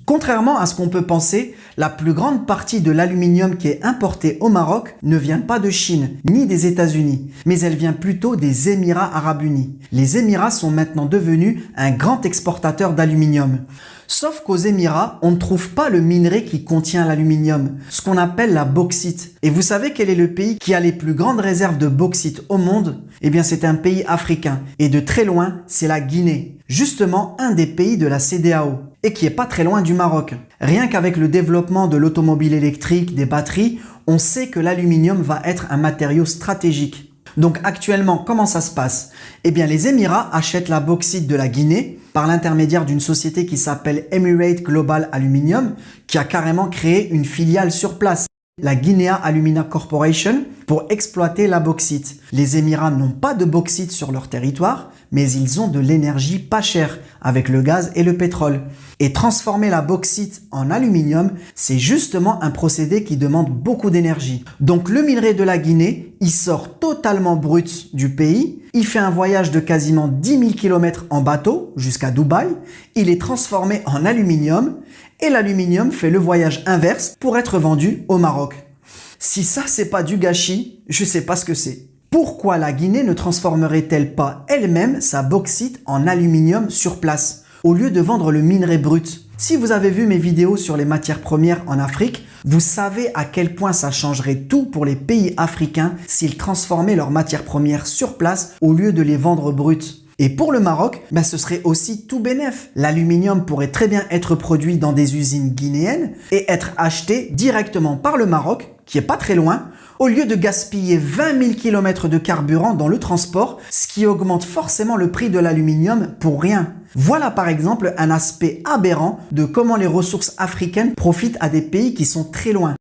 Contrairement à ce qu'on peut penser, la plus grande partie de l'aluminium qui est importé au Maroc ne vient pas de Chine ni des États-Unis, mais elle vient plutôt des Émirats arabes unis. Les Émirats sont maintenant devenus un grand exportateur d'aluminium. Sauf qu'aux Émirats, on ne trouve pas le minerai qui contient l'aluminium, ce qu'on appelle la bauxite. Et vous savez quel est le pays qui a les plus grandes réserves de bauxite au monde? Eh bien, c'est un pays africain. Et de très loin, c'est la Guinée. Justement, un des pays de la CEDEAO. Et qui est pas très loin du Maroc. Rien qu'avec le développement de l'automobile électrique, des batteries, on sait que l'aluminium va être un matériau stratégique. Donc actuellement, comment ça se passe? Eh bien, les Émirats achètent la bauxite de la Guinée par l'intermédiaire d'une société qui s'appelle Emirates Global Aluminium, qui a carrément créé une filiale sur place, la Guinea Alumina Corporation, pour exploiter la bauxite. Les Émirats n'ont pas de bauxite sur leur territoire, mais ils ont de l'énergie pas chère, avec le gaz et le pétrole. Et transformer la bauxite en aluminium, c'est justement un procédé qui demande beaucoup d'énergie. Donc le minerai de la Guinée, il sort totalement brut du pays, il fait un voyage de quasiment 10 000 km en bateau jusqu'à Dubaï, il est transformé en aluminium, et l'aluminium fait le voyage inverse pour être vendu au Maroc. Si ça c'est pas du gâchis, je sais pas ce que c'est. Pourquoi la Guinée ne transformerait-elle pas elle-même sa bauxite en aluminium sur place, au lieu de vendre le minerai brut? Si vous avez vu mes vidéos sur les matières premières en Afrique, vous savez à quel point ça changerait tout pour les pays africains s'ils transformaient leurs matières premières sur place au lieu de les vendre brutes. Et pour le Maroc, ce serait aussi tout bénef. L'aluminium pourrait très bien être produit dans des usines guinéennes et être acheté directement par le Maroc, qui est pas très loin, au lieu de gaspiller 20 000 km de carburant dans le transport, ce qui augmente forcément le prix de l'aluminium pour rien. Voilà par exemple un aspect aberrant de comment les ressources africaines profitent à des pays qui sont très loin.